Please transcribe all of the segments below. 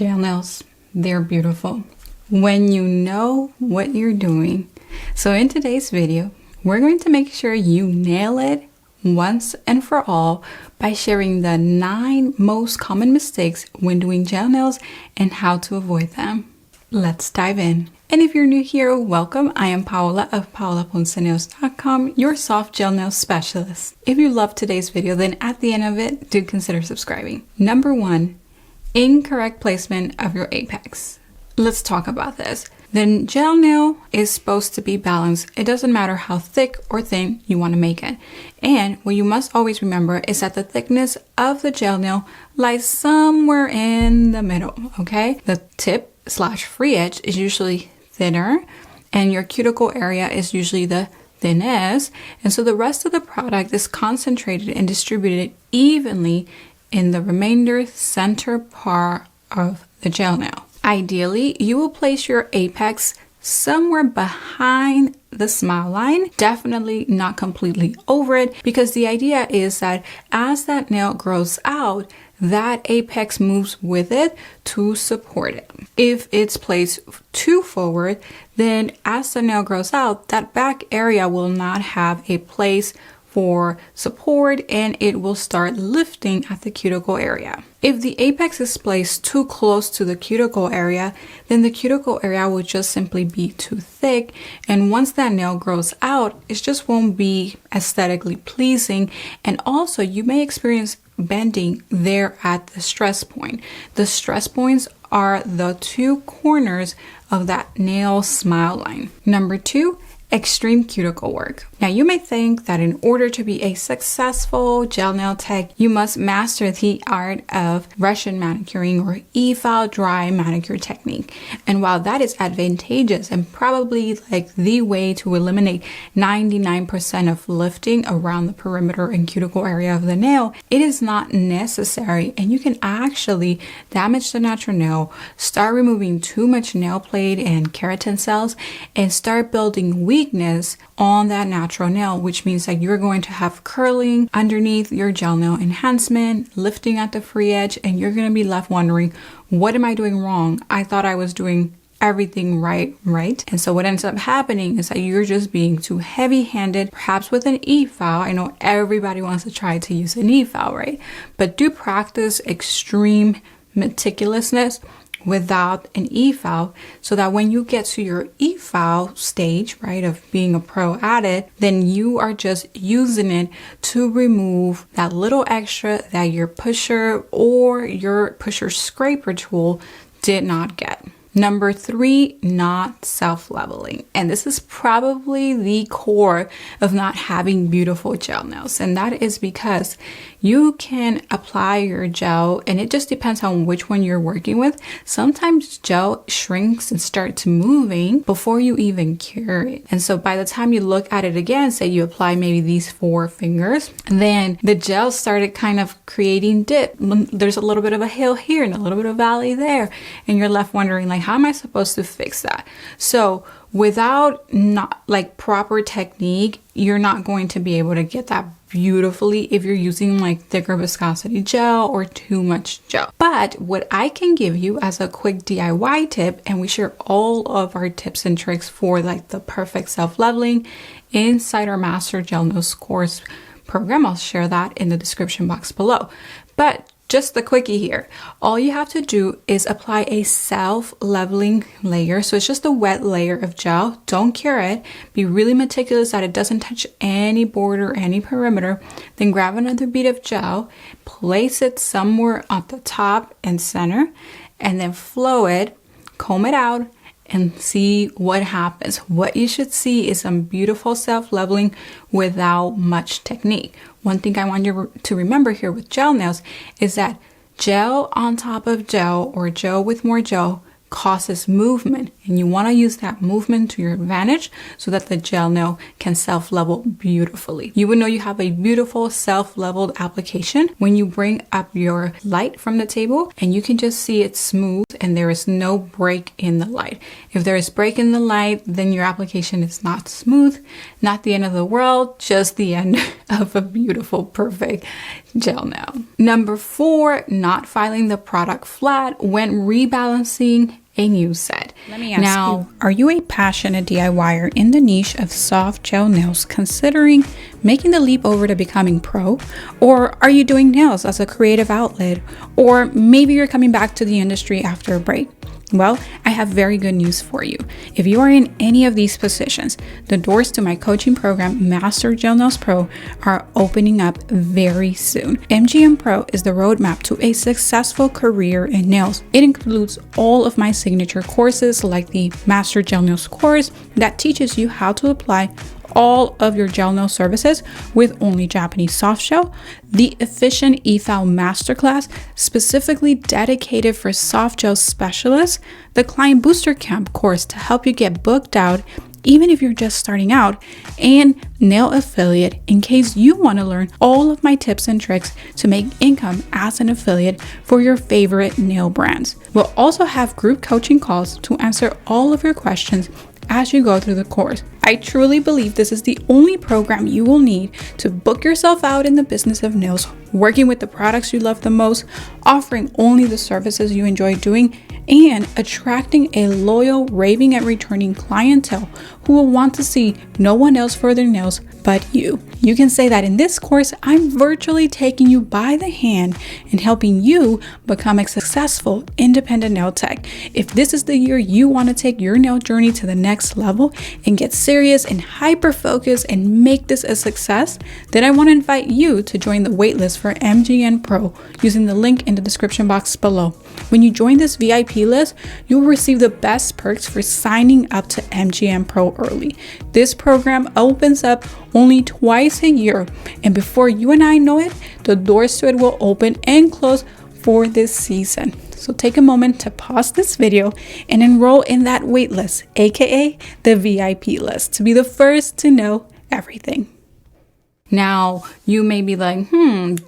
Gel nails, they're beautiful when you know what you're doing. So in today's video, we're going to make sure you nail it once and for all by sharing the 9 most common mistakes when doing gel nails and how to avoid them. Let's dive in. And if you're new here, welcome. I am Paola of paolaponcenails.com, your soft gel nail specialist. If you loved today's video, then at the end of it, do consider subscribing. Number 1, incorrect placement of your apex. Let's talk about this. The gel nail is supposed to be balanced. It doesn't matter how thick or thin you want to make it. And what you must always remember is that the thickness of the gel nail lies somewhere in the middle, okay? The tip / free edge is usually thinner and your cuticle area is usually the thinnest. And so the rest of the product is concentrated and distributed evenly in the remainder center part of the gel nail. Ideally, you will place your apex somewhere behind the smile line, definitely not completely over it, because the idea is that as that nail grows out, that apex moves with it to support it. If it's placed too forward, then as the nail grows out, that back area will not have a place for support and it will start lifting at the cuticle area. If the apex is placed too close to the cuticle area, then the cuticle area will just simply be too thick, and once that nail grows out, it just won't be aesthetically pleasing, and also you may experience bending there at the stress point. The stress points are the 2 corners of that nail smile line. Number 2, extreme cuticle work. Now you may think that in order to be a successful gel nail tech, you must master the art of Russian manicuring or e-file dry manicure technique. And while that is advantageous and probably like the way to eliminate 99% of lifting around the perimeter and cuticle area of the nail, it is not necessary, and you can actually damage the natural nail, start removing too much nail plate and keratin cells, and start building weakness on that natural nail, which means that you're going to have curling underneath your gel nail enhancement, lifting at the free edge, and you're going to be left wondering, what am I doing wrong? I thought I was doing everything right? And so what ends up happening is that you're just being too heavy-handed, perhaps with an e-file. I know everybody wants to try to use an e-file, right? But do practice extreme meticulousness without an e-file, so that when you get to your e-file stage, right, of being a pro at it, then you are just using it to remove that little extra that your pusher or your pusher scraper tool did not get. Number 3, not self-leveling. And this is probably the core of not having beautiful gel nails. And that is because you can apply your gel, and it just depends on which one you're working with. Sometimes gel shrinks and starts moving before you even cure it. And so by the time you look at it again, say you apply maybe these 4 fingers, then the gel started kind of creating dip. There's a little bit of a hill here and a little bit of valley there. And you're left wondering, like, how am I supposed to fix that? So without not like proper technique, you're not going to be able to get that beautifully if you're using like thicker viscosity gel or too much gel. But what I can give you as a quick DIY tip, and we share all of our tips and tricks for like the perfect self-leveling inside our Master Gel Nails course program. I'll share that in the description box below. But just the quickie here. All you have to do is apply a self-leveling layer. So it's just a wet layer of gel. Don't cure it. Be really meticulous that it doesn't touch any border, any perimeter. Then grab another bead of gel, place it somewhere at the top and center, and then flow it, comb it out, and see what happens. What you should see is some beautiful self-leveling without much technique. One thing I want you to remember here with gel nails is that gel on top of gel or gel with more gel causes movement, and you want to use that movement to your advantage so that the gel nail can self-level beautifully. You would know you have a beautiful self-leveled application when you bring up your light from the table and you can just see it smooth and there is no break in the light. If there is break in the light, then your application is not smooth. Not the end of the world, just the end of a beautiful, perfect gel nail. Number 4, not filing the product flat when rebalancing a new set. Let me ask you, are you a passionate DIYer in the niche of soft gel nails, considering making the leap over to becoming pro? Or are you doing nails as a creative outlet? Or maybe you're coming back to the industry after a break? Well, I have very good news for you. If you are in any of these positions, the doors to my coaching program, Master Gel Nails Pro, are opening up very soon. MGN Pro is the roadmap to a successful career in nails. It includes all of my signature courses, like the Master Gel Nails course that teaches you how to apply all of your gel nail services with only Japanese soft gel, the Efficient Ethal Masterclass specifically dedicated for soft gel specialists, the Client Booster Camp course to help you get booked out even if you're just starting out, and Nail Affiliate in case you want to learn all of my tips and tricks to make income as an affiliate for your favorite nail brands. We'll also have group coaching calls to answer all of your questions as you go through the course. I truly believe this is the only program you will need to book yourself out in the business of nails, working with the products you love the most, offering only the services you enjoy doing, and attracting a loyal, raving and returning clientele who will want to see no one else for their nails but you. You can say that in this course, I'm virtually taking you by the hand and helping you become a successful independent nail tech. If this is the year you want to take your nail journey to the next level and get serious and hyper focused and make this a success, then I want to invite you to join the waitlist for MGN Pro using the link in the description box below. When you join this VIP list, you'll receive the best perks for signing up to MGN Pro early. This program opens up only twice a year, and before you and I know it, the doors to it will open and close for this season. So take a moment to pause this video and enroll in that wait list, aka the VIP list, to be the first to know everything. Now, you may be like,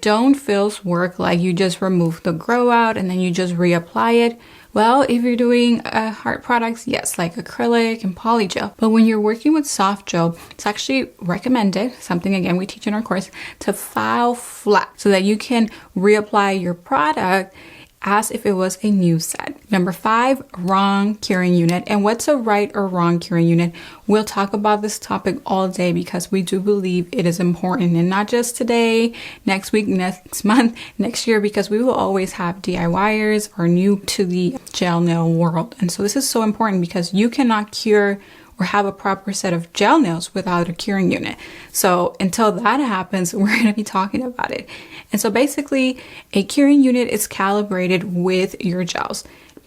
don't fills work like you just remove the grow out and then you just reapply it? Well, if you're doing hard products, yes, like acrylic and polygel. But when you're working with soft gel, it's actually recommended, something again we teach in our course, to file flat so that you can reapply your product as if it was a new set. Number 5, wrong curing unit. And what's a right or wrong curing unit? We'll talk about this topic all day because we do believe it is important, and not just today, next week, next month, next year, because we will always have DIYers or new to the gel nail world. And so this is so important because you cannot cure or have a proper set of gel nails without a curing unit. So until that happens, we're going to be talking about it. And so basically, a curing unit is calibrated with your gels.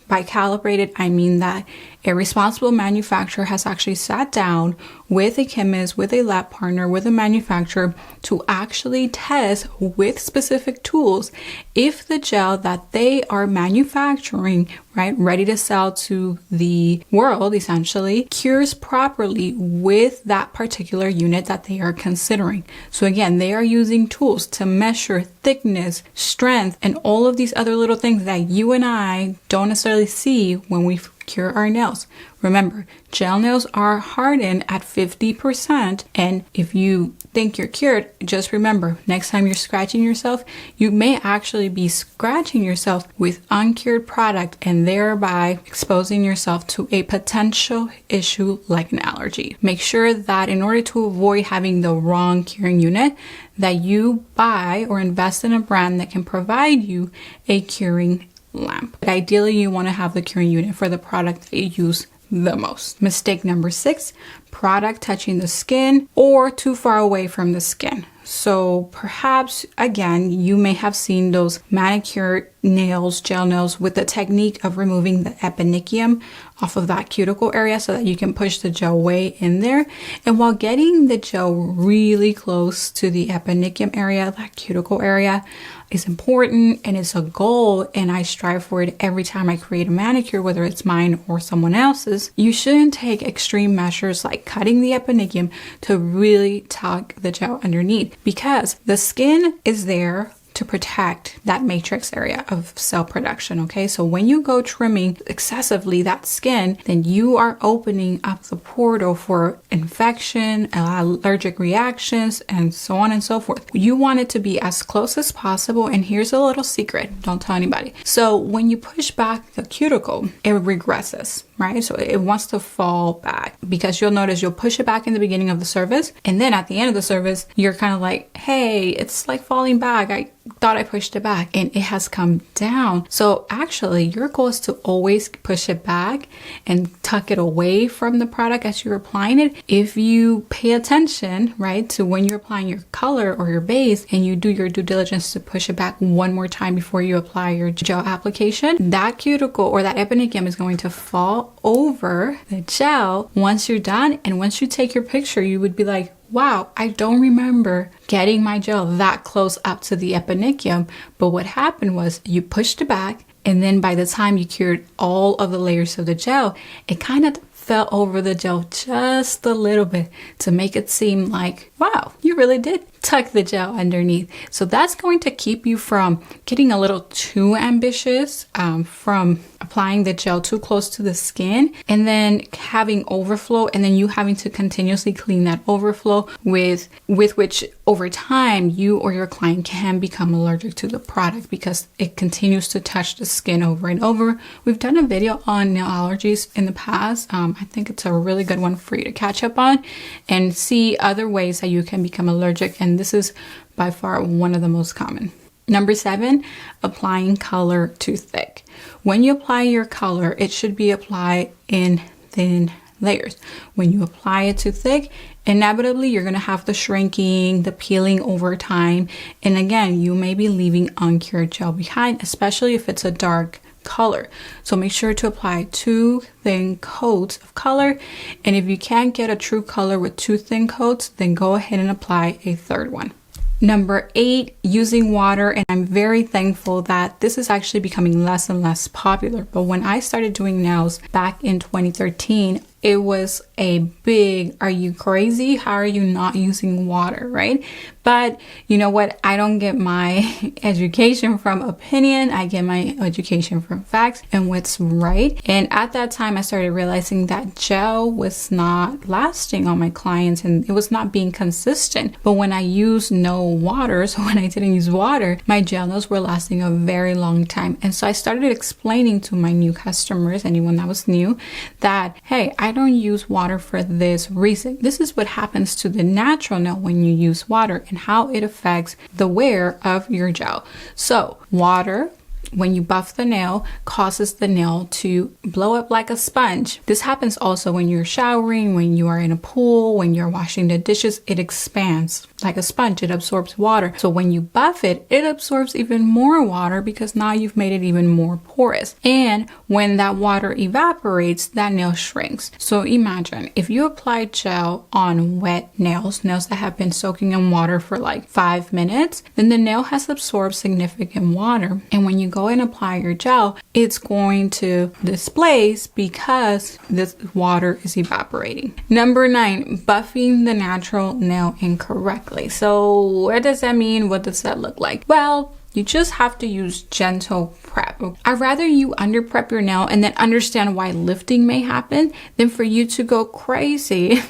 By calibrated, I mean that a responsible manufacturer has actually sat down with a chemist, with a lab partner, with a manufacturer to actually test with specific tools if the gel that they are manufacturing, right, ready to sell to the world, essentially, cures properly with that particular unit that they are considering. So again, they are using tools to measure thickness, strength, and all of these other little things that you and I don't necessarily see when we cure our nails. Remember, gel nails are hardened at 50%, and if you think you're cured, just remember, next time you're scratching yourself, you may actually be scratching yourself with uncured product and thereby exposing yourself to a potential issue like an allergy. Make sure that in order to avoid having the wrong curing unit, that you buy or invest in a brand that can provide you a curing lamp. But ideally, you want to have the curing unit for the product that you use the most. Mistake number 6, product touching the skin or too far away from the skin. So perhaps, again, you may have seen those manicure nails, gel nails with the technique of removing the eponychium off of that cuticle area so that you can push the gel way in there. And while getting the gel really close to the eponychium area, that cuticle area, is important and it's a goal, and I strive for it every time I create a manicure, whether it's mine or someone else's, you shouldn't take extreme measures like cutting the eponychium to really tuck the gel underneath, because the skin is there to protect that matrix area of cell production, okay? So when you go trimming excessively that skin, then you are opening up the portal for infection, allergic reactions, and so on and so forth. You want it to be as close as possible, and here's a little secret, don't tell anybody. So when you push back the cuticle, it regresses, right? So it wants to fall back, because you'll notice you'll push it back in the beginning of the service, and then at the end of the service, you're kind of like, hey, it's like falling back. I thought I pushed it back and it has come down. So actually your goal is to always push it back and tuck it away from the product as you're applying it. If you pay attention, right, to when you're applying your color or your base, and you do your due diligence to push it back one more time before you apply your gel application, that cuticle or that eponychium is going to fall over the gel once you're done. And once you take your picture, you would be like, wow, I don't remember getting my gel that close up to the eponychium. But what happened was you pushed it back, and then by the time you cured all of the layers of the gel, it kind of fell over the gel just a little bit to make it seem like, wow, you really did tuck the gel underneath. So that's going to keep you from getting a little too ambitious, from applying the gel too close to the skin and then having overflow, and then you having to continuously clean that overflow, with which over time you or your client can become allergic to the product because it continues to touch the skin over and over. We've done a video on nail allergies in the past. I think it's a really good one for you to catch up on and see other ways that you can become allergic, and this is by far one of the most common. Number 7, applying color too thick. When you apply your color, it should be applied in thin layers. When you apply it too thick, inevitably you're going to have the shrinking, the peeling over time, and again, you may be leaving uncured gel behind, especially if it's a dark color. So make sure to apply 2 thin coats of color, and if you can't get a true color with 2 thin coats, then go ahead and apply a 3rd one. Number 8, using water, and I'm very thankful that this is actually becoming less and less popular. But when I started doing nails back in 2013, it was a big, are you crazy? How are you not using water, right? But you know what? I don't get my education from opinion. I get my education from facts and what's right. And at that time, I started realizing that gel was not lasting on my clients and it was not being consistent. But when I used no water, so when I didn't use water, my gel nails were lasting a very long time. And so I started explaining to my new customers, anyone that was new, that, hey, I don't use water for this reason. This is what happens to the natural nail when you use water and how it affects the wear of your gel. So water, when you buff the nail, causes the nail to blow up like a sponge. This happens also when you're showering, when you are in a pool, when you're washing the dishes, it expands like a sponge. It absorbs water. So when you buff it, it absorbs even more water because now you've made it even more porous. And when that water evaporates, that nail shrinks. So imagine if you apply gel on wet nails that have been soaking in water for like 5 minutes, then the nail has absorbed significant water. And when you go and apply your gel, it's going to displace because this water is evaporating. Number 9, buffing the natural nail incorrectly. So what does that mean? What does that look like? Well, you just have to use gentle prep. I'd rather you under prep your nail and then understand why lifting may happen than for you to go crazy.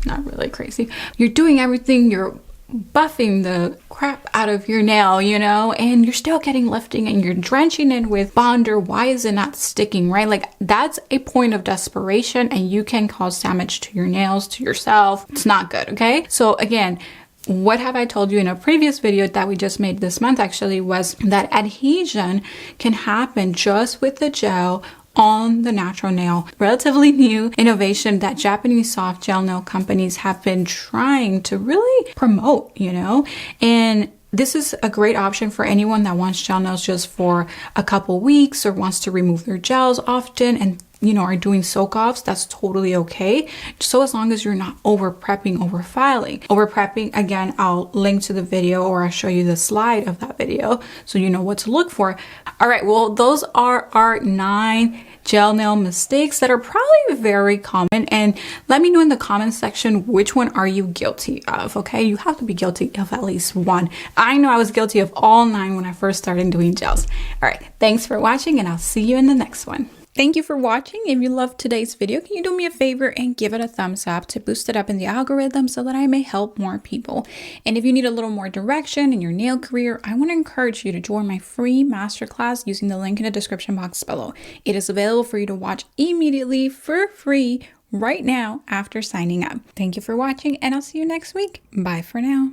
Not really crazy. You're doing everything, you're buffing the crap out of your nail, you know, and you're still getting lifting and you're drenching it with bonder. Why is it not sticking, right? Like that's a point of desperation and you can cause damage to your nails, to yourself. It's not good, okay? So again, what have I told you in a previous video that we just made this month actually was that adhesion can happen just with the gel on the natural nail. Relatively new innovation that Japanese soft gel nail companies have been trying to really promote, you know, and this is a great option for anyone that wants gel nails just for a couple weeks or wants to remove their gels often and are doing soak-offs, that's totally okay. So as long as you're not over prepping, over filing. Over prepping, again, I'll link to the video or I'll show you the slide of that video so you know what to look for. All right, well, those are our 9 gel nail mistakes that are probably very common, and let me know in the comment section which one are you guilty of. Okay, you have to be guilty of at least one. I know I was guilty of all 9 when I first started doing gels. All right, thanks for watching, and I'll see you in the next one. Thank you for watching. If you loved today's video, can you do me a favor and give it a thumbs up to boost it up in the algorithm so that I may help more people? And if you need a little more direction in your nail career, I want to encourage you to join my free masterclass using the link in the description box below. It is available for you to watch immediately for free right now after signing up. Thank you for watching, and I'll see you next week. Bye for now.